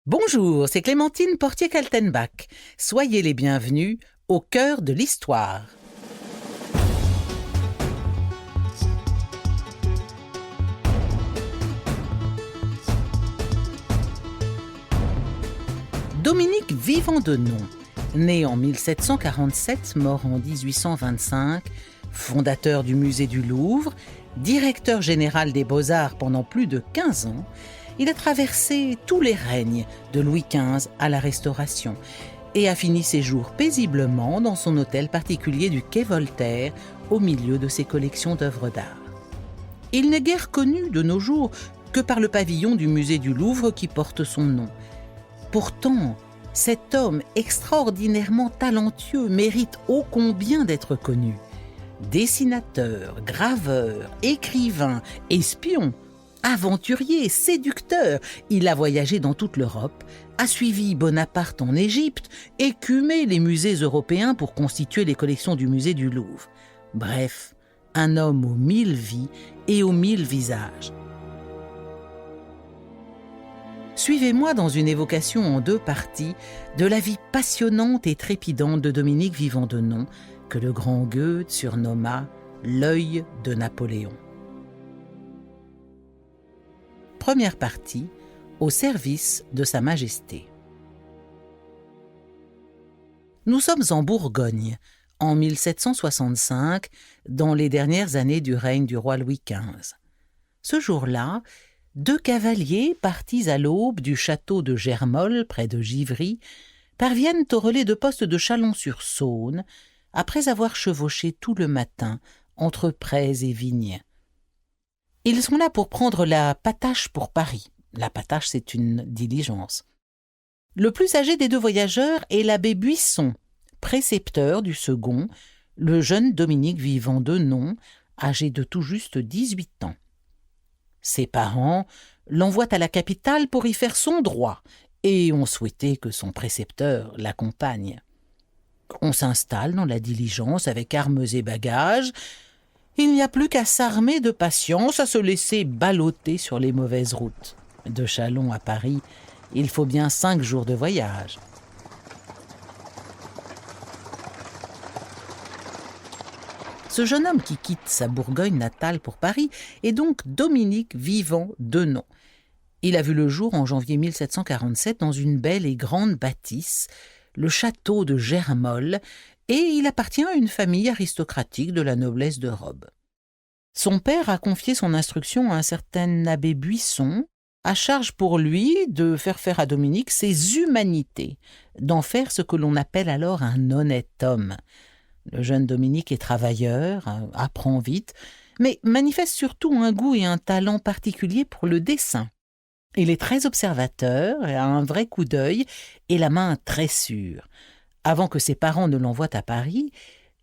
Bonjour, c'est Clémentine Portier-Kaltenbach. Soyez les bienvenus au cœur de l'histoire. Dominique Vivant-Denon, né en 1747, mort en 1825, fondateur du musée du Louvre, directeur général des Beaux-Arts pendant plus de 15 ans, il a traversé tous les règnes de Louis XV à la Restauration et a fini ses jours paisiblement dans son hôtel particulier du quai Voltaire au milieu de ses collections d'œuvres d'art. Il n'est guère connu de nos jours que par le pavillon du musée du Louvre qui porte son nom. Pourtant, cet homme extraordinairement talentueux mérite ô combien d'être connu. Dessinateur, graveur, écrivain, espion, aventurier, séducteur, il a voyagé dans toute l'Europe, a suivi Bonaparte en Égypte, écumé les musées européens pour constituer les collections du musée du Louvre. Bref, un homme aux 1000 vies et aux 1000 visages. Suivez-moi dans une évocation en 2 parties de la vie passionnante et trépidante de Dominique Vivant-Denon, que le grand Goethe surnomma « l'œil de Napoléon ». Première partie, au service de Sa Majesté. Nous sommes en Bourgogne, en 1765, dans les dernières années du règne du roi Louis XV. Ce jour-là, 2 cavaliers partis à l'aube du château de Germolles, près de Givry, parviennent au relais de poste de Chalon-sur-Saône, après avoir chevauché tout le matin entre Prez et Vignes. Ils sont là pour prendre la patache pour Paris. La patache, c'est une diligence. Le plus âgé des 2 voyageurs est l'abbé Buisson, précepteur du second, le jeune Dominique Vivant-Denon, âgé de tout juste 18 ans. Ses parents l'envoient à la capitale pour y faire son droit et ont souhaité que son précepteur l'accompagne. On s'installe dans la diligence avec armes et bagages. Il n'y a plus qu'à s'armer de patience, à se laisser balloter sur les mauvaises routes. De Châlons à Paris, il faut bien 5 jours de voyage. Ce jeune homme qui quitte sa Bourgogne natale pour Paris est donc Dominique Vivant-Denon. Il a vu le jour en janvier 1747 dans une belle et grande bâtisse, le château de Germolles, et il appartient à une famille aristocratique de la noblesse de robe. Son père a confié son instruction à un certain abbé Buisson, à charge pour lui de faire à Dominique ses humanités, d'en faire ce que l'on appelle alors un honnête homme. Le jeune Dominique est travailleur, apprend vite, mais manifeste surtout un goût et un talent particulier pour le dessin. Il est très observateur, a un vrai coup d'œil et la main très sûre. Avant que ses parents ne l'envoient à Paris,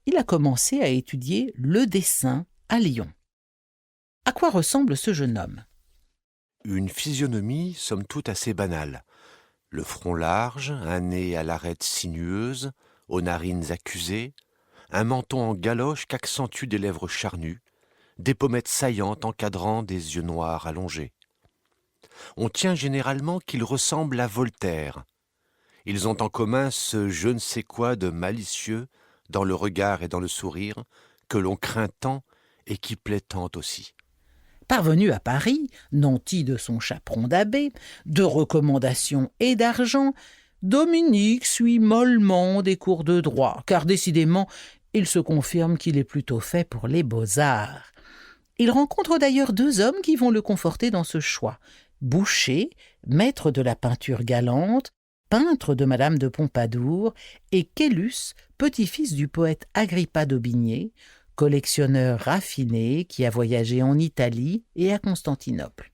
il a commencé à étudier le dessin à Lyon. À quoi ressemble ce jeune homme ? Une physionomie somme toute assez banale. Le front large, un nez à l'arête sinueuse, aux narines accusées, un menton en galoche qu'accentuent des lèvres charnues, des pommettes saillantes encadrant des yeux noirs allongés. On tient généralement qu'il ressemble à Voltaire. Ils ont en commun ce je ne sais quoi de malicieux dans le regard et dans le sourire que l'on craint tant et qui plaît tant aussi. Parvenu à Paris, nanti de son chaperon d'abbé, de recommandations et d'argent, Dominique suit mollement des cours de droit, car décidément, il se confirme qu'il est plutôt fait pour les beaux-arts. Il rencontre d'ailleurs 2 hommes qui vont le conforter dans ce choix. Boucher, maître de la peinture galante, peintre de Madame de Pompadour, et Caylus, petit-fils du poète Agrippa d'Aubigné, collectionneur raffiné qui a voyagé en Italie et à Constantinople.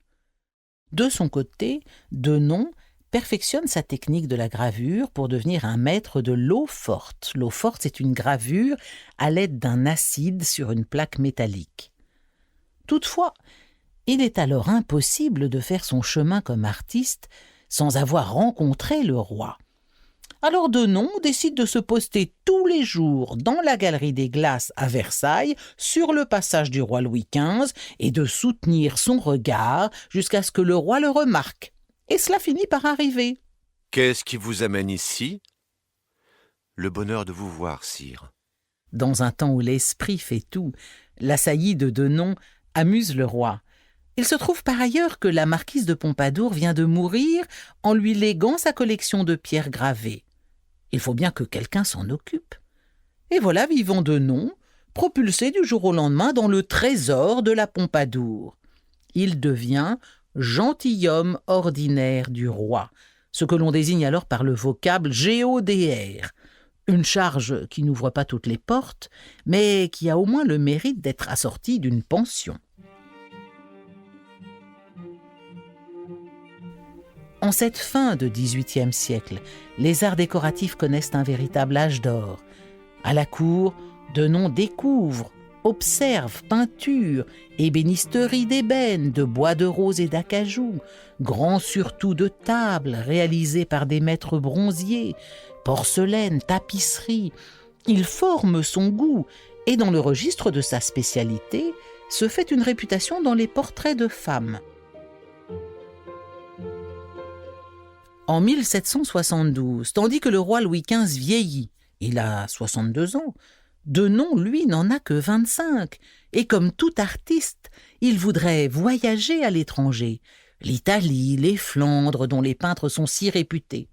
De son côté, Denon perfectionne sa technique de la gravure pour devenir un maître de l'eau forte. L'eau forte, c'est une gravure à l'aide d'un acide sur une plaque métallique. Toutefois, il est alors impossible de faire son chemin comme artiste sans avoir rencontré le roi. Alors Denon décide de se poster tous les jours dans la Galerie des Glaces à Versailles, sur le passage du roi Louis XV, et de soutenir son regard jusqu'à ce que le roi le remarque. Et cela finit par arriver. Qu'est-ce qui vous amène ici ? Le bonheur de vous voir, sire. Dans un temps où l'esprit fait tout, la saillie de Denon amuse le roi. Il se trouve par ailleurs que la marquise de Pompadour vient de mourir en lui léguant sa collection de pierres gravées. Il faut bien que quelqu'un s'en occupe. Et voilà Vivant Denon, propulsé du jour au lendemain dans le trésor de la Pompadour. Il devient gentilhomme ordinaire du roi, ce que l'on désigne alors par le vocable géodéaire, une charge qui n'ouvre pas toutes les portes, mais qui a au moins le mérite d'être assortie d'une pension. En cette fin de XVIIIe siècle, les arts décoratifs connaissent un véritable âge d'or. À la cour, Denon découvre, observe peinture, ébénisterie d'ébène, de bois de rose et d'acajou, grand surtout de tables réalisées par des maîtres bronziers, porcelaine, tapisserie. Il forme son goût et dans le registre de sa spécialité, se fait une réputation dans les portraits de femmes. En 1772, tandis que le roi Louis XV vieillit, il a 62 ans, Denon, lui, n'en a que 25, et comme tout artiste, il voudrait voyager à l'étranger, l'Italie, les Flandres, dont les peintres sont si réputés.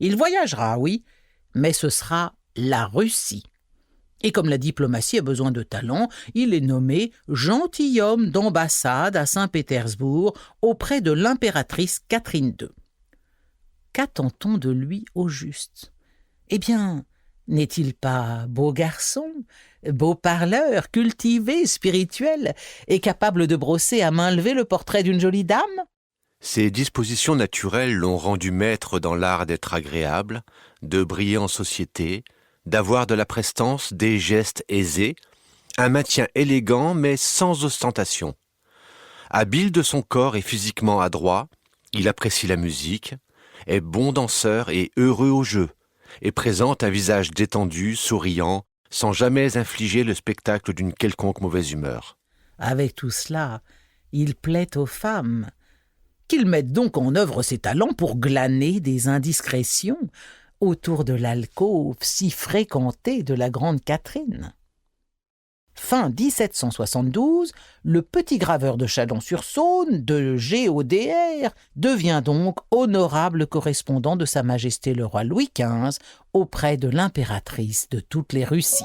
Il voyagera, oui, mais ce sera la Russie. Et comme la diplomatie a besoin de talent, il est nommé gentilhomme d'ambassade à Saint-Pétersbourg auprès de l'impératrice Catherine II. Qu'attend-on de lui au juste ? Eh bien, n'est-il pas beau garçon, beau parleur, cultivé, spirituel, et capable de brosser à main levée le portrait d'une jolie dame ? Ses dispositions naturelles l'ont rendu maître dans l'art d'être agréable, de briller en société, d'avoir de la prestance, des gestes aisés, un maintien élégant mais sans ostentation. Habile de son corps et physiquement adroit, il apprécie la musique, est bon danseur et heureux au jeu, et présente un visage détendu, souriant, sans jamais infliger le spectacle d'une quelconque mauvaise humeur. Avec tout cela, il plaît aux femmes. Qu'il mette donc en œuvre ses talents pour glaner des indiscrétions autour de l'alcôve si fréquentée de la grande Catherine. Fin 1772, le petit graveur de Chalon-sur-Saône, de Géodéaire, devient donc honorable correspondant de Sa Majesté le roi Louis XV auprès de l'impératrice de toutes les Russies.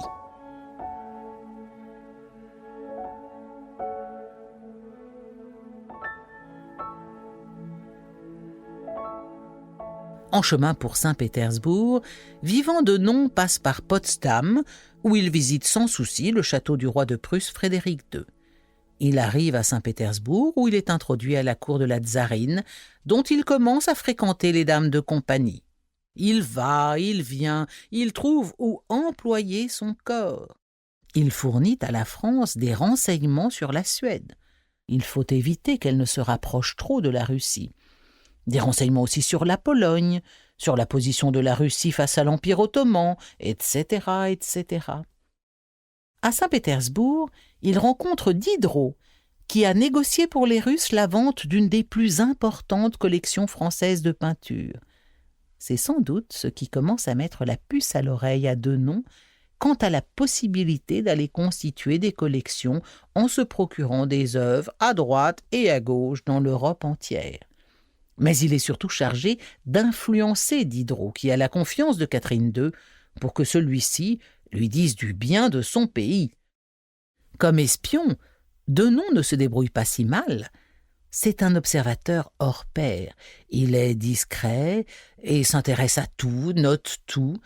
En chemin pour Saint-Pétersbourg, Vivant Denon passe par Potsdam, où il visite sans souci le château du roi de Prusse Frédéric II. Il arrive à Saint-Pétersbourg, où il est introduit à la cour de la tsarine, dont il commence à fréquenter les dames de compagnie. Il va, il vient, il trouve où employer son corps. Il fournit à la France des renseignements sur la Suède. Il faut éviter qu'elle ne se rapproche trop de la Russie. Des renseignements aussi sur la Pologne, sur la position de la Russie face à l'Empire ottoman, etc., etc. À Saint-Pétersbourg, il rencontre Diderot, qui a négocié pour les Russes la vente d'une des plus importantes collections françaises de peinture. C'est sans doute ce qui commence à mettre la puce à l'oreille à Denon quant à la possibilité d'aller constituer des collections en se procurant des œuvres à droite et à gauche dans l'Europe entière. Mais il est surtout chargé d'influencer Diderot, qui a la confiance de Catherine II, pour que celui-ci lui dise du bien de son pays. Comme espion, Denon ne se débrouille pas si mal. C'est un observateur hors pair. Il est discret et s'intéresse à tout, note tout.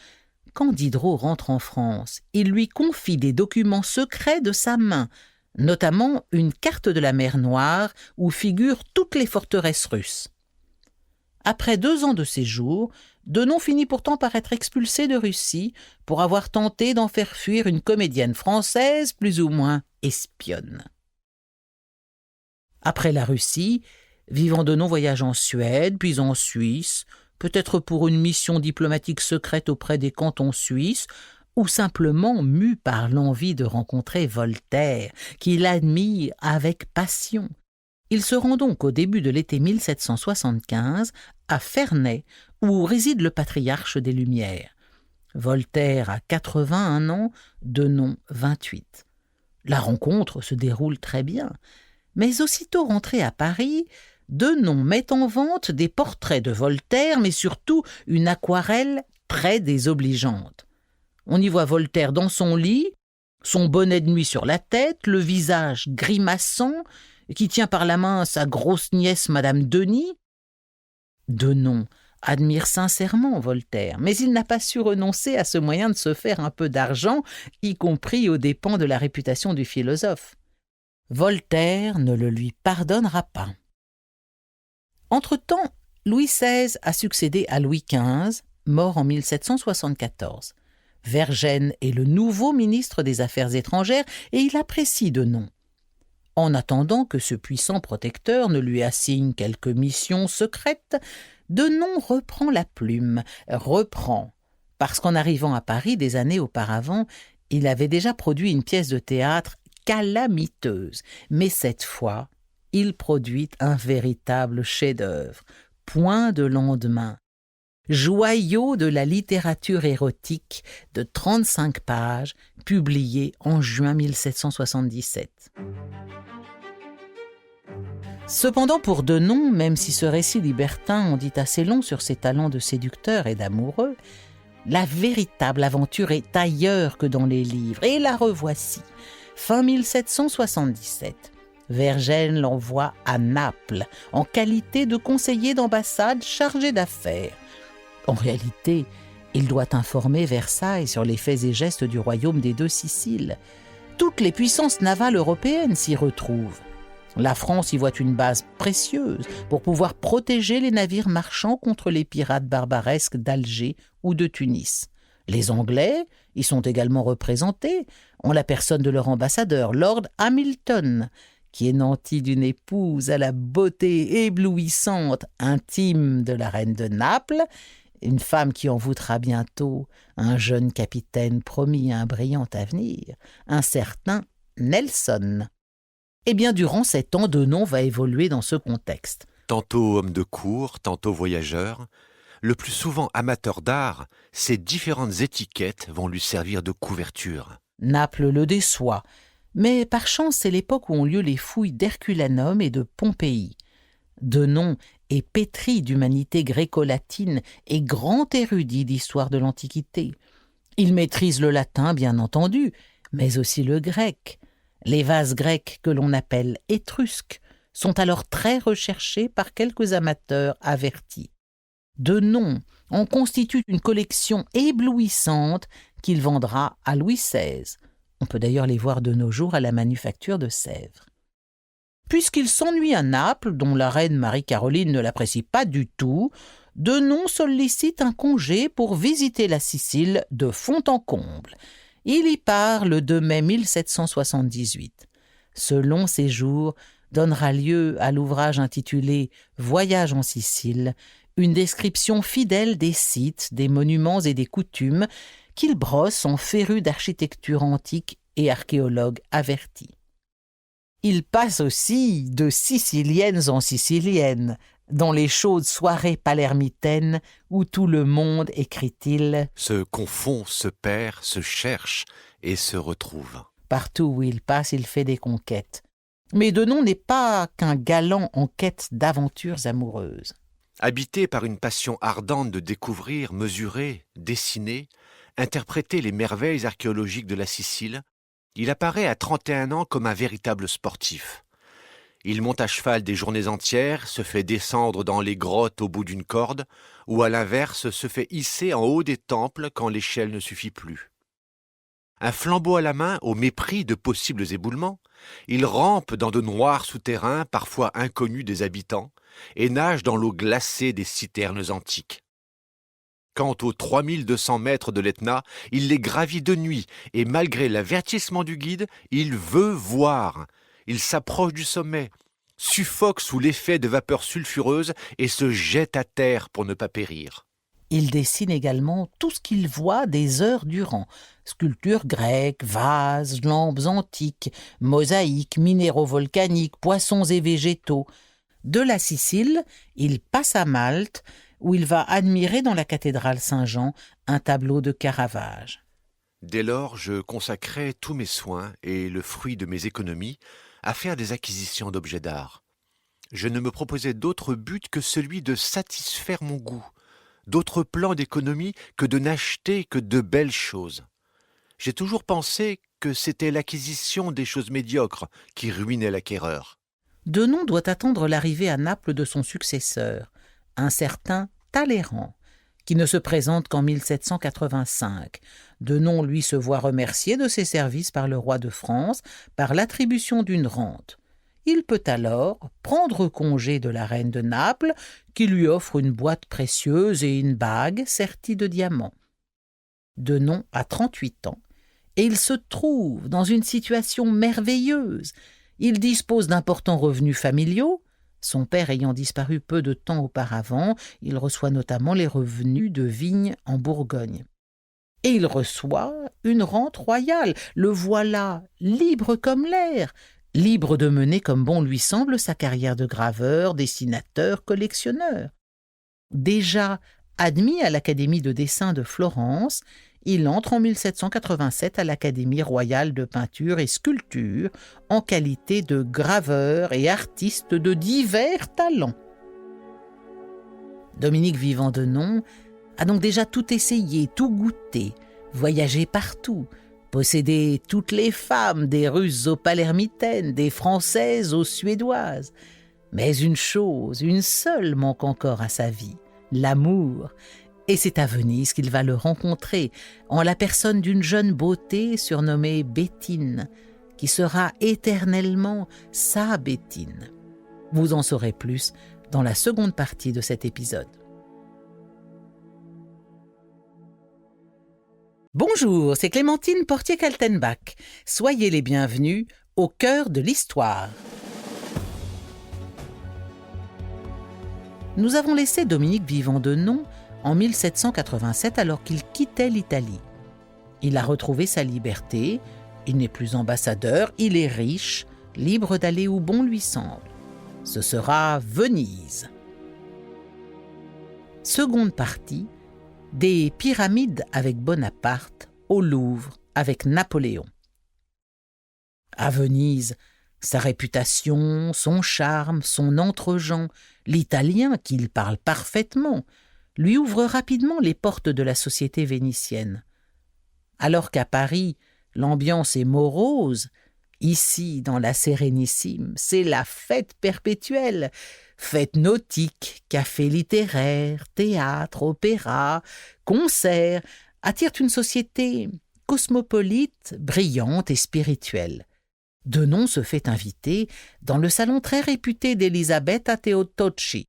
Quand Diderot rentre en France, il lui confie des documents secrets de sa main, notamment une carte de la mer Noire où figurent toutes les forteresses russes. Après 2 ans de séjour, Denon finit pourtant par être expulsé de Russie pour avoir tenté d'en faire fuir une comédienne française plus ou moins espionne. Après la Russie, Vivant Denon voyage en Suède, puis en Suisse, peut-être pour une mission diplomatique secrète auprès des cantons suisses, ou simplement mu par l'envie de rencontrer Voltaire, qu'il admire avec passion. Il se rend donc au début de l'été 1775 à Ferney, où réside le patriarche des Lumières. Voltaire a 81 ans, Denon 28. La rencontre se déroule très bien, mais aussitôt rentré à Paris, Denon met en vente des portraits de Voltaire, mais surtout une aquarelle très désobligeante. On y voit Voltaire dans son lit, son bonnet de nuit sur la tête, le visage grimaçant, qui tient par la main sa grosse nièce Madame Denis. Denon admire sincèrement Voltaire, mais il n'a pas su renoncer à ce moyen de se faire un peu d'argent, y compris aux dépens de la réputation du philosophe. Voltaire ne le lui pardonnera pas. Entre-temps, Louis XVI a succédé à Louis XV, mort en 1774. Vergennes est le nouveau ministre des Affaires étrangères et il apprécie Denon. En attendant que ce puissant protecteur ne lui assigne quelque mission secrète, Denon reprend la plume, parce qu'en arrivant à Paris des années auparavant, il avait déjà produit une pièce de théâtre calamiteuse, mais cette fois, il produit un véritable chef-d'œuvre, point de lendemain, joyau de la littérature érotique de 35 pages, publié en juin 1777. Cependant, pour Denon, même si ce récit libertin en dit assez long sur ses talents de séducteur et d'amoureux, la véritable aventure est ailleurs que dans les livres, et la revoici. Fin 1777, Vergennes l'envoie à Naples, en qualité de conseiller d'ambassade chargé d'affaires. En réalité, il doit informer Versailles sur les faits et gestes du royaume des deux Siciles. Toutes les puissances navales européennes s'y retrouvent. La France y voit une base précieuse pour pouvoir protéger les navires marchands contre les pirates barbaresques d'Alger ou de Tunis. Les Anglais y sont également représentés, en la personne de leur ambassadeur, Lord Hamilton, qui est nanti d'une épouse à la beauté éblouissante, intime de la reine de Naples, une femme qui envoûtera bientôt un jeune capitaine promis à un brillant avenir, un certain Nelson. Eh bien, durant 7 ans, Denon va évoluer dans ce contexte. Tantôt homme de cour, tantôt voyageur, le plus souvent amateur d'art, ces différentes étiquettes vont lui servir de couverture. Naples le déçoit, mais par chance, c'est l'époque où ont lieu les fouilles d'Herculanum et de Pompéi. Denon est pétri d'humanité gréco-latine et grand érudit d'histoire de l'Antiquité. Il maîtrise le latin, bien entendu, mais aussi le grec. Les vases grecs que l'on appelle étrusques sont alors très recherchés par quelques amateurs avertis. Denon en constitue une collection éblouissante qu'il vendra à Louis XVI. On peut d'ailleurs les voir de nos jours à la Manufacture de Sèvres. Puisqu'il s'ennuie à Naples, dont la reine Marie-Caroline ne l'apprécie pas du tout, Denon sollicite un congé pour visiter la Sicile de fond en comble. Il y part le 2 mai 1778. Ce long séjour donnera lieu à l'ouvrage intitulé « Voyage en Sicile », une description fidèle des sites, des monuments et des coutumes qu'il brosse en féru d'architecture antique et archéologue averti. Il passe aussi de siciliennes en siciliennes, dans les chaudes soirées palermitaines où tout le monde, écrit-il, se confond, se perd, se cherche et se retrouve. Partout où il passe, il fait des conquêtes. Mais Denon n'est pas qu'un galant en quête d'aventures amoureuses. Habité par une passion ardente de découvrir, mesurer, dessiner, interpréter les merveilles archéologiques de la Sicile, il apparaît à 31 ans comme un véritable sportif. Il monte à cheval des journées entières, se fait descendre dans les grottes au bout d'une corde, ou à l'inverse se fait hisser en haut des temples quand l'échelle ne suffit plus. Un flambeau à la main, au mépris de possibles éboulements, il rampe dans de noirs souterrains, parfois inconnus des habitants, et nage dans l'eau glacée des citernes antiques. Quant aux 3200 mètres de l'Etna, il les gravit de nuit, et malgré l'avertissement du guide, il veut voir. Il s'approche du sommet, suffoque sous l'effet de vapeurs sulfureuses et se jette à terre pour ne pas périr. Il dessine également tout ce qu'il voit des heures durant. Sculptures grecques, vases, lampes antiques, mosaïques, minéraux volcaniques, poissons et végétaux. De la Sicile, il passe à Malte, où il va admirer dans la cathédrale Saint-Jean un tableau de Caravage. Dès lors, je consacrais tous mes soins et le fruit de mes économies à faire des acquisitions d'objets d'art. Je ne me proposais d'autre but que celui de satisfaire mon goût, d'autres plans d'économie que de n'acheter que de belles choses. J'ai toujours pensé que c'était l'acquisition des choses médiocres qui ruinait l'acquéreur. Denon doit attendre l'arrivée à Naples de son successeur, un certain Talleyrand, qui ne se présente qu'en 1785. Denon, lui, se voit remercié de ses services par le roi de France par l'attribution d'une rente. Il peut alors prendre congé de la reine de Naples, qui lui offre une boîte précieuse et une bague sertie de diamants. Denon a 38 ans, et il se trouve dans une situation merveilleuse. Il dispose d'importants revenus familiaux. Son père ayant disparu peu de temps auparavant, il reçoit notamment les revenus de vignes en Bourgogne. Et il reçoit une rente royale. Le voilà, libre comme l'air, libre de mener comme bon lui semble sa carrière de graveur, dessinateur, collectionneur. Déjà admis à l'Académie de dessin de Florence, il entre en 1787 à l'Académie royale de peinture et sculpture en qualité de graveur et artiste de divers talents. Dominique Vivant-Denon a donc déjà tout essayé, tout goûté, voyagé partout, possédé toutes les femmes, des Russes aux Palermitaines, des Françaises aux Suédoises. Mais une chose, une seule manque encore à sa vie, l'amour. Et c'est à Venise qu'il va le rencontrer, en la personne d'une jeune beauté surnommée Bétine, qui sera éternellement sa Bétine. Vous en saurez plus dans la seconde partie de cet épisode. Bonjour, c'est Clémentine Portier-Kaltenbach. Soyez les bienvenus au cœur de l'histoire. Nous avons laissé Dominique Vivant-Denon en 1787 alors qu'il quittait l'Italie. Il a retrouvé sa liberté, il n'est plus ambassadeur, il est riche, libre d'aller où bon lui semble. Ce sera Venise. Seconde partie, des pyramides avec Bonaparte, au Louvre avec Napoléon. À Venise, sa réputation, son charme, son entre-gens, l'italien qu'il parle parfaitement, lui ouvre rapidement les portes de la société vénitienne. Alors qu'à Paris, l'ambiance est morose, ici, dans la Sérénissime, c'est la fête perpétuelle. Fête nautique, café littéraire, théâtre, opéra, concerts attirent une société cosmopolite, brillante et spirituelle. Denon se fait inviter dans le salon très réputé d'Elisabetta Teotocci.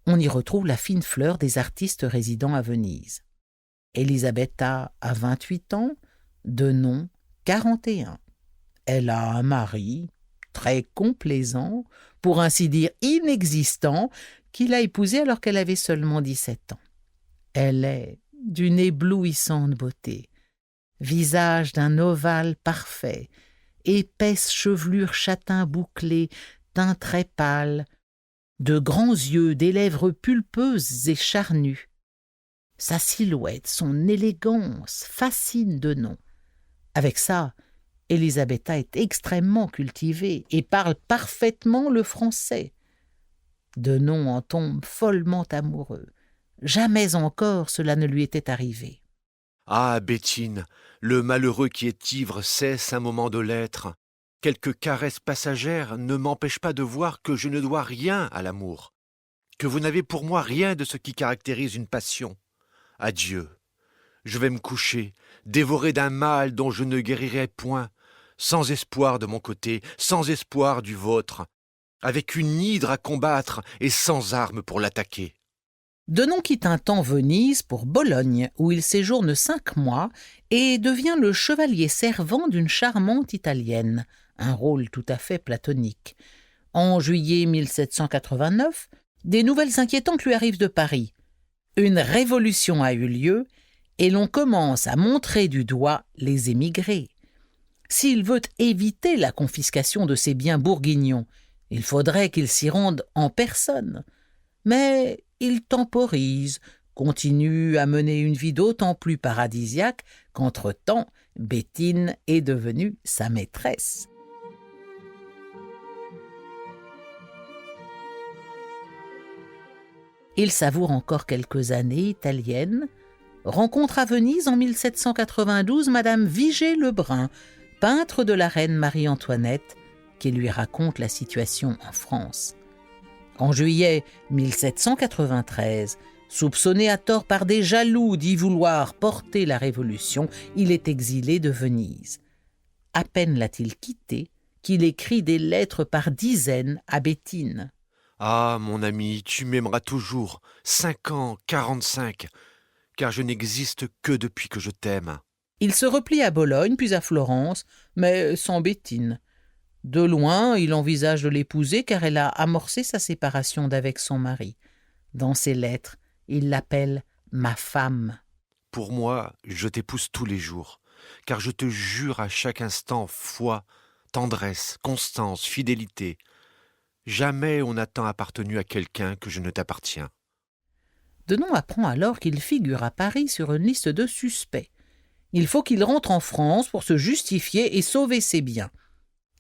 On y retrouve la fine fleur des artistes résidant à Venise. Elisabetta a 28 ans, Denon 41. Elle a un mari très complaisant, pour ainsi dire inexistant, qu'il a épousé alors qu'elle avait seulement 17 ans. Elle est d'une éblouissante beauté, visage d'un ovale parfait, épaisse chevelure châtain bouclée, teint très pâle, de grands yeux, des lèvres pulpeuses et charnues. Sa silhouette, son élégance fascinent Denon. Avec ça, Elisabetta est extrêmement cultivée et parle parfaitement le français. Denon en tombe follement amoureux. Jamais encore cela ne lui était arrivé. Ah, Bétine, le malheureux qui est ivre cesse un moment de l'être. Quelques caresses passagères ne m'empêchent pas de voir que je ne dois rien à l'amour, que vous n'avez pour moi rien de ce qui caractérise une passion. Adieu. Je vais me coucher, dévoré d'un mal dont je ne guérirai point, sans espoir de mon côté, sans espoir du vôtre, avec une hydre à combattre et sans armes pour l'attaquer. Denon quitte un temps Venise pour Bologne, où il séjourne 5 mois et devient le chevalier servant d'une charmante italienne, un rôle tout à fait platonique. En juillet 1789, des nouvelles inquiétantes lui arrivent de Paris. Une révolution a eu lieu et l'on commence à montrer du doigt les émigrés. S'il veut éviter la confiscation de ses biens bourguignons, il faudrait qu'il s'y rende en personne. Mais il temporise, continue à mener une vie d'autant plus paradisiaque qu'entre-temps, Béthine est devenue sa maîtresse. Il savoure encore quelques années italiennes, rencontre à Venise en 1792 Madame Vigée-Lebrun, peintre de la reine Marie-Antoinette, qui lui raconte la situation en France. En juillet 1793, soupçonné à tort par des jaloux d'y vouloir porter la Révolution, il est exilé de Venise. À peine l'a-t-il quitté qu'il écrit des lettres par dizaines à Béthine. « Ah, mon ami, tu m'aimeras toujours, 5 ans, 45, car je n'existe que depuis que je t'aime. » Il se replie à Bologne, puis à Florence, mais sans Béthine. De loin, il envisage de l'épouser car elle a amorcé sa séparation d'avec son mari. Dans ses lettres, il l'appelle « ma femme ». Pour moi, je t'épouse tous les jours, car je te jure à chaque instant foi, tendresse, constance, fidélité. Jamais on n'a tant appartenu à quelqu'un que je ne t'appartiens. Denon apprend alors qu'il figure à Paris sur une liste de suspects. Il faut qu'il rentre en France pour se justifier et sauver ses biens.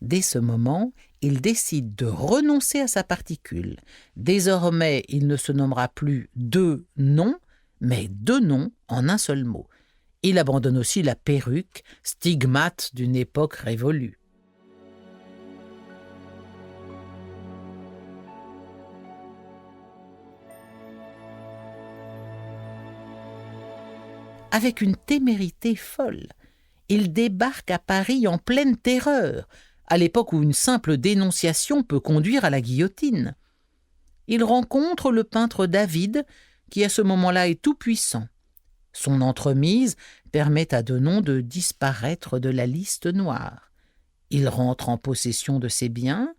Dès ce moment, il décide de renoncer à sa particule. Désormais, il ne se nommera plus Denon, mais Denon en un seul mot. Il abandonne aussi la perruque, stigmate d'une époque révolue. Avec une témérité folle, il débarque à Paris en pleine terreur, à l'époque où une simple dénonciation peut conduire à la guillotine. Il rencontre le peintre David, qui à ce moment-là est tout-puissant. Son entremise permet à Denon de disparaître de la liste noire. Il rentre en possession de ses biens,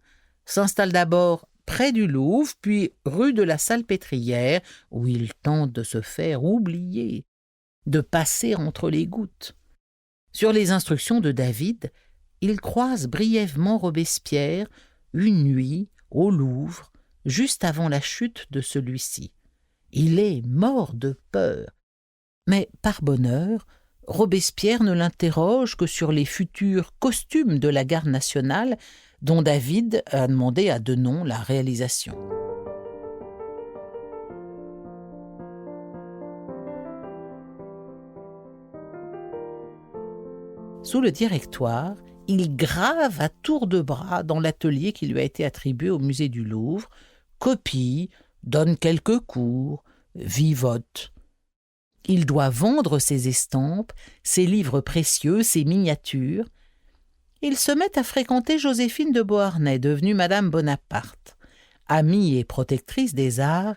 s'installe d'abord près du Louvre, puis rue de la Salpêtrière, où il tente de se faire oublier, de passer entre les gouttes. Sur les instructions de David, il croise brièvement Robespierre une nuit au Louvre, juste avant la chute de celui-ci. Il est mort de peur. Mais par bonheur, Robespierre ne l'interroge que sur les futurs costumes de la garde nationale dont David a demandé à Denon la réalisation. Sous le Directoire, il grave à tour de bras dans l'atelier qui lui a été attribué au musée du Louvre, copie, donne quelques cours, vivote. Il doit vendre ses estampes, ses livres précieux, ses miniatures. Il se met à fréquenter Joséphine de Beauharnais, devenue Madame Bonaparte. Amie et protectrice des arts,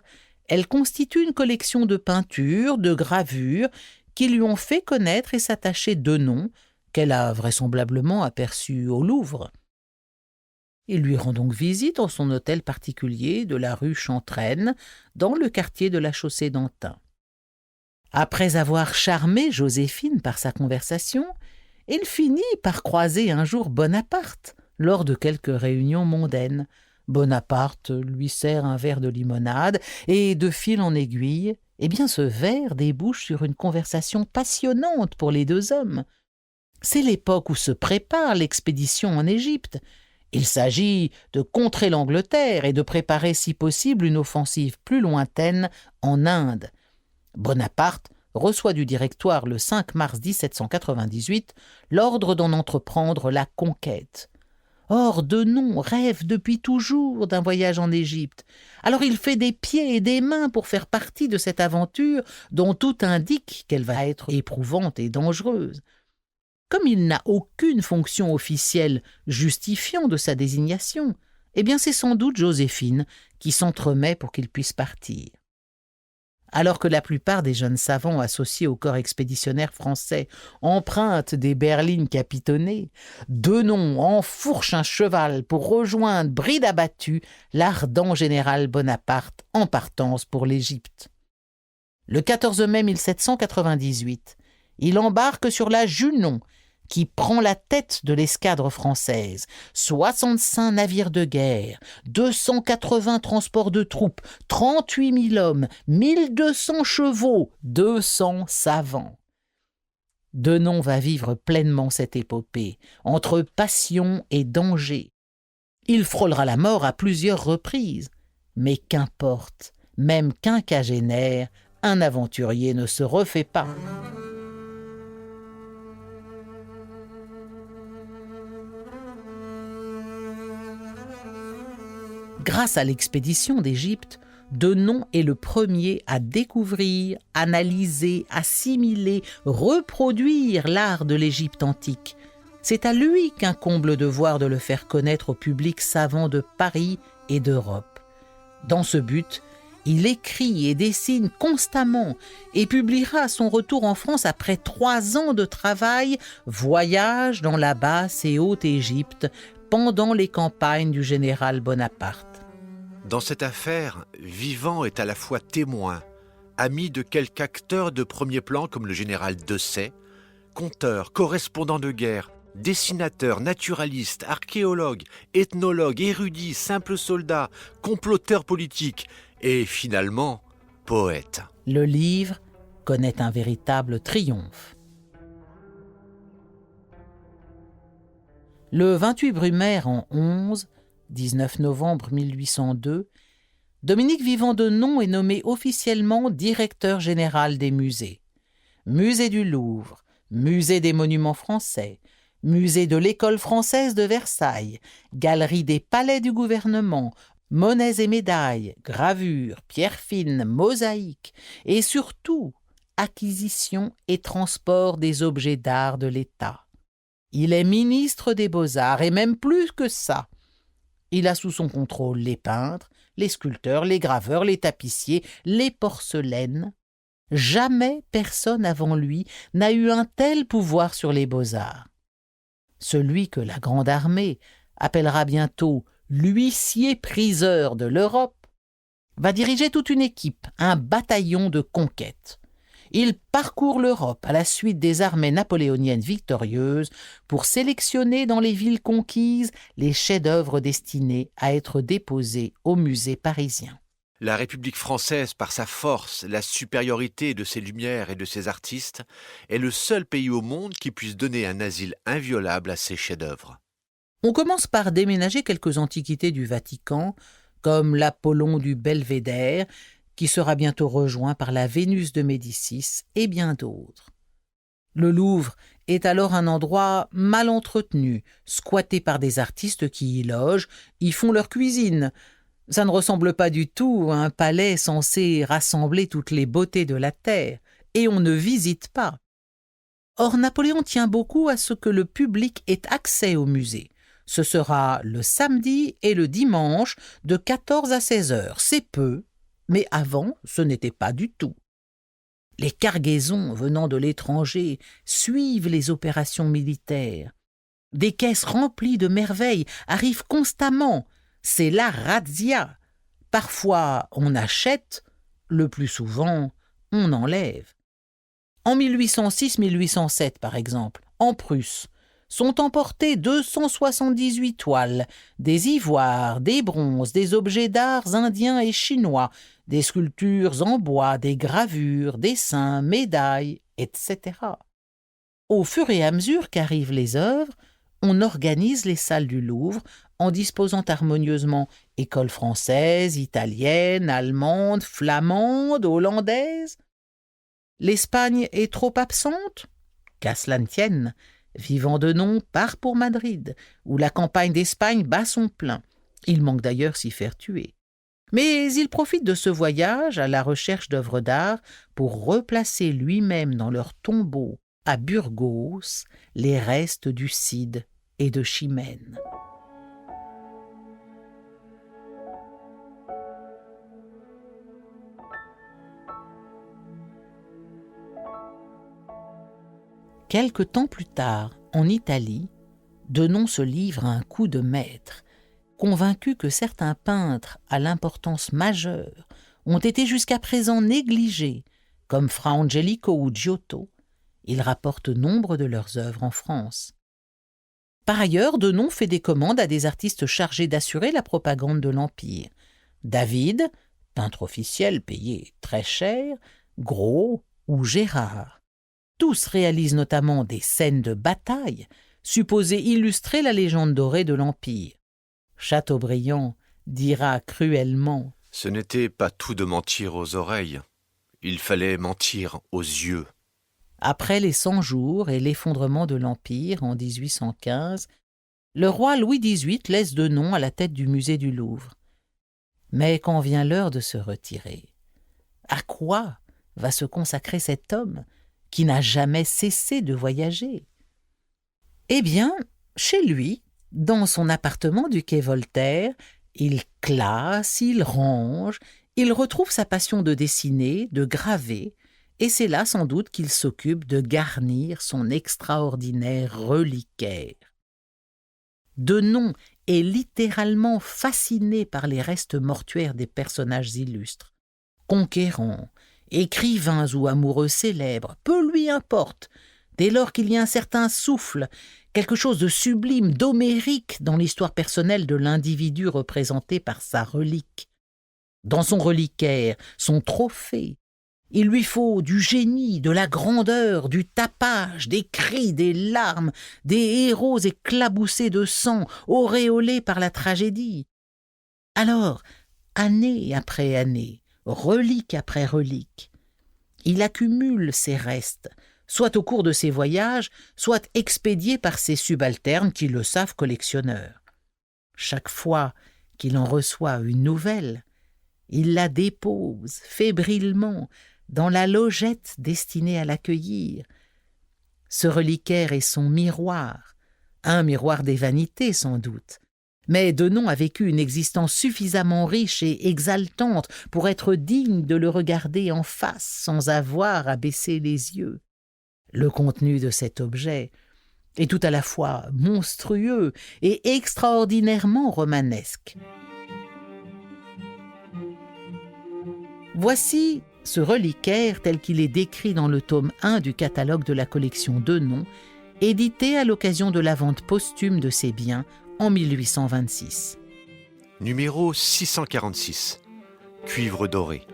elle constitue une collection de peintures, de gravures, qui lui ont fait connaître et s'attacher Denon, qu'elle a vraisemblablement aperçu au Louvre. Il lui rend donc visite en son hôtel particulier de la rue Chantraine, dans le quartier de la Chaussée-d'Antin. Après avoir charmé Joséphine par sa conversation, il finit par croiser un jour Bonaparte, lors de quelques réunions mondaines. Bonaparte lui sert un verre de limonade, et de fil en aiguille, ce verre débouche sur une conversation passionnante pour les deux hommes. C'est l'époque où se prépare l'expédition en Égypte. Il s'agit de contrer l'Angleterre et de préparer si possible une offensive plus lointaine en Inde. Bonaparte reçoit du Directoire le 5 mars 1798 l'ordre d'en entreprendre la conquête. Or, Denon rêve depuis toujours d'un voyage en Égypte. Alors il fait des pieds et des mains pour faire partie de cette aventure dont tout indique qu'elle va être éprouvante et dangereuse. Comme il n'a aucune fonction officielle justifiant de sa désignation, c'est sans doute Joséphine qui s'entremet pour qu'il puisse partir. Alors que la plupart des jeunes savants associés au corps expéditionnaire français empruntent des berlines capitonnées, Denon enfourche un cheval pour rejoindre bride abattue l'ardent général Bonaparte en partance pour l'Égypte. Le 14 mai 1798, il embarque sur la Junon, qui prend la tête de l'escadre française. 65 navires de guerre, 280 transports de troupes, 38 000 hommes, 1200 chevaux, 200 savants. Denon va vivre pleinement cette épopée, entre passion et danger. Il frôlera la mort à plusieurs reprises, mais qu'importe, même quinquagénaire, un aventurier ne se refait pas. Grâce à l'expédition d'Égypte, Denon est le premier à découvrir, analyser, assimiler, reproduire l'art de l'Égypte antique. C'est à lui qu'incombe le devoir de le faire connaître au public savant de Paris et d'Europe. Dans ce but, il écrit et dessine constamment et publiera à son retour en France après 3 ans de travail « Voyage dans la basse et haute Égypte » pendant les campagnes du général Bonaparte. Dans cette affaire, Vivant est à la fois témoin, ami de quelques acteurs de premier plan comme le général Dessay, conteur, correspondant de guerre, dessinateur, naturaliste, archéologue, ethnologue, érudit, simple soldat, comploteur politique et finalement poète. Le livre connaît un véritable triomphe. Le 28 Brumaire en 19 novembre 1802, Dominique Vivant-Denon est nommé officiellement directeur général des musées. Musée du Louvre, Musée des Monuments français, Musée de l'École française de Versailles, Galerie des palais du gouvernement, monnaies et médailles, gravures, pierres fines, mosaïques et surtout acquisition et transport des objets d'art de l'État. Il est ministre des Beaux-Arts et même plus que ça. Il a sous son contrôle les peintres, les sculpteurs, les graveurs, les tapissiers, les porcelaines. Jamais personne avant lui n'a eu un tel pouvoir sur les beaux-arts. Celui que la Grande Armée appellera bientôt l'huissier-priseur de l'Europe va diriger toute une équipe, un bataillon de conquête. Il parcourt l'Europe à la suite des armées napoléoniennes victorieuses pour sélectionner dans les villes conquises les chefs-d'œuvre destinés à être déposés au musée parisien. La République française, par sa force, la supériorité de ses lumières et de ses artistes, est le seul pays au monde qui puisse donner un asile inviolable à ses chefs-d'œuvre. On commence par déménager quelques antiquités du Vatican, comme l'Apollon du Belvédère, qui sera bientôt rejoint par la Vénus de Médicis et bien d'autres. Le Louvre est alors un endroit mal entretenu, squatté par des artistes qui y logent, y font leur cuisine. Ça ne ressemble pas du tout à un palais censé rassembler toutes les beautés de la terre, et on ne visite pas. Or, Napoléon tient beaucoup à ce que le public ait accès au musée. Ce sera le samedi et le dimanche de 14 à 16 heures. C'est peu, mais avant, ce n'était pas du tout. Les cargaisons venant de l'étranger suivent les opérations militaires. Des caisses remplies de merveilles arrivent constamment. C'est la razzia. Parfois, on achète, le plus souvent, on enlève. En 1806-1807, par exemple, en Prusse, sont emportées 278 toiles, des ivoires, des bronzes, des objets d'art indiens et chinois, des sculptures en bois, des gravures, dessins, médailles, etc. Au fur et à mesure qu'arrivent les œuvres, on organise les salles du Louvre en disposant harmonieusement écoles françaises, italiennes, allemandes, flamandes, hollandaises. L'Espagne est trop absente ? Qu'à cela ne tienne, Vivant-Denon part pour Madrid, où la campagne d'Espagne bat son plein. Il manque d'ailleurs s'y faire tuer. Mais il profite de ce voyage à la recherche d'œuvres d'art pour replacer lui-même dans leur tombeau à Burgos les restes du Cid et de Chimène. Quelque temps plus tard, en Italie, Denon se livre à un coup de maître, convaincu que certains peintres à l'importance majeure ont été jusqu'à présent négligés, comme Fra Angelico ou Giotto. Il rapporte nombre de leurs œuvres en France. Par ailleurs, Denon fait des commandes à des artistes chargés d'assurer la propagande de l'Empire. David, peintre officiel payé très cher, Gros ou Gérard. Tous réalisent notamment des scènes de bataille, supposées illustrer la légende dorée de l'Empire. Chateaubriand dira cruellement « Ce n'était pas tout de mentir aux oreilles, il fallait mentir aux yeux. » Après les 100 jours et l'effondrement de l'Empire en 1815, le roi Louis XVIII laisse Denon à la tête du musée du Louvre. Mais quand vient l'heure de se retirer, à quoi va se consacrer cet homme qui n'a jamais cessé de voyager? Eh bien, chez lui, dans son appartement du quai Voltaire, il classe, il range, il retrouve sa passion de dessiner, de graver, et c'est là sans doute qu'il s'occupe de garnir son extraordinaire reliquaire. Denon est littéralement fasciné par les restes mortuaires des personnages illustres. Conquérants, écrivains ou amoureux célèbres, peu lui importe, dès lors qu'il y a un certain souffle, quelque chose de sublime, d'homérique dans l'histoire personnelle de l'individu représenté par sa relique. Dans son reliquaire, son trophée, il lui faut du génie, de la grandeur, du tapage, des cris, des larmes, des héros éclaboussés de sang, auréolés par la tragédie. Alors, année après année, relique après relique, il accumule ses restes, soit au cours de ses voyages, soit expédiés par ses subalternes qui le savent collectionneur. Chaque fois qu'il en reçoit une nouvelle, il la dépose fébrilement dans la logette destinée à l'accueillir. Ce reliquaire est son miroir, un miroir des vanités sans doute. Mais Denon a vécu une existence suffisamment riche et exaltante pour être digne de le regarder en face sans avoir à baisser les yeux. Le contenu de cet objet est tout à la fois monstrueux et extraordinairement romanesque. Voici ce reliquaire tel qu'il est décrit dans le tome 1 du catalogue de la collection Denon, édité à l'occasion de la vente posthume de ses biens en 1826. Numéro 646. Cuivre doré.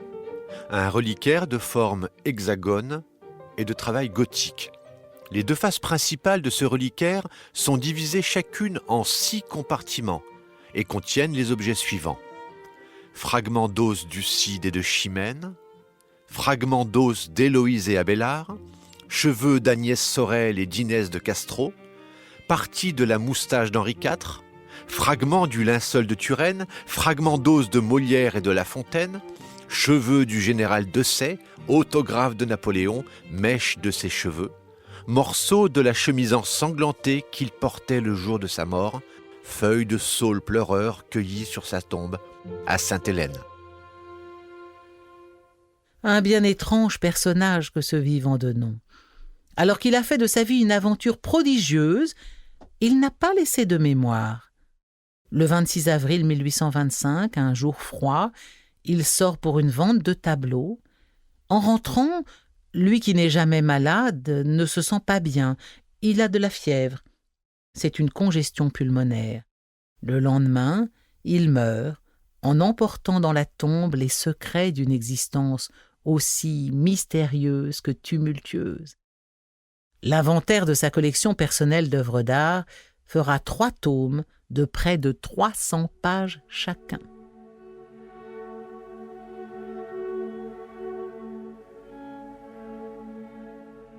Un reliquaire de forme hexagone et de travail gothique. Les deux faces principales de ce reliquaire sont divisées chacune en 6 compartiments et contiennent les objets suivants. Fragments d'os du Cid et de Chimène, fragments d'os d'Héloïse et Abélard, cheveux d'Agnès Sorel et d'Inès de Castro, partie de la moustache d'Henri IV, fragments du linceul de Turenne, fragments d'os de Molière et de La Fontaine, cheveux du général Dessay, autographe de Napoléon, mèche de ses cheveux, morceaux de la chemise ensanglantée qu'il portait le jour de sa mort, feuilles de saule pleureur cueillies sur sa tombe à Sainte-Hélène. Un bien étrange personnage que ce vivant Denon. Alors qu'il a fait de sa vie une aventure prodigieuse, il n'a pas laissé de mémoire. Le 26 avril 1825, un jour froid, il sort pour une vente de tableaux. En rentrant, lui qui n'est jamais malade ne se sent pas bien. Il a de la fièvre. C'est une congestion pulmonaire. Le lendemain, il meurt, en emportant dans la tombe les secrets d'une existence aussi mystérieuse que tumultueuse. L'inventaire de sa collection personnelle d'œuvres d'art fera 3 tomes de près de 300 pages chacun.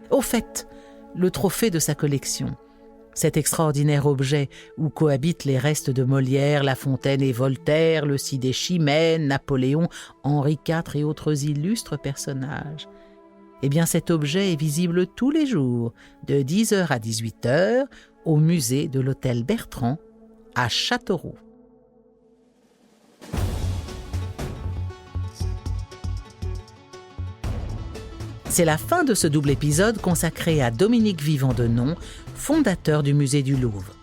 Au fait, le trophée de sa collection, cet extraordinaire objet où cohabitent les restes de Molière, La Fontaine et Voltaire, le Cid et Chimène, Napoléon, Henri IV et autres illustres personnages. Eh bien, cet objet est visible tous les jours, de 10h à 18h, au musée de l'Hôtel Bertrand, à Châteauroux. C'est la fin de ce double épisode consacré à Dominique Vivant Denon, fondateur du musée du Louvre.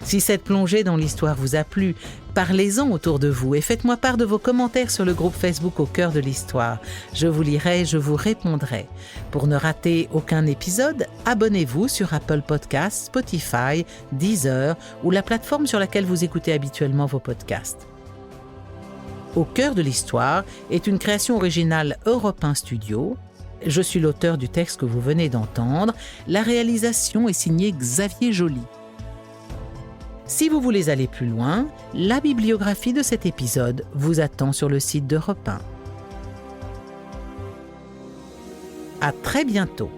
Si cette plongée dans l'histoire vous a plu, parlez-en autour de vous et faites-moi part de vos commentaires sur le groupe Facebook Au cœur de l'histoire. Je vous lirai, je vous répondrai. Pour ne rater aucun épisode, abonnez-vous sur Apple Podcasts, Spotify, Deezer ou la plateforme sur laquelle vous écoutez habituellement vos podcasts. Au cœur de l'histoire est une création originale Europe 1 Studio. Je suis l'auteur du texte que vous venez d'entendre. La réalisation est signée Xavier Joly. Si vous voulez aller plus loin, la bibliographie de cet épisode vous attend sur le site d'Europe 1. À très bientôt.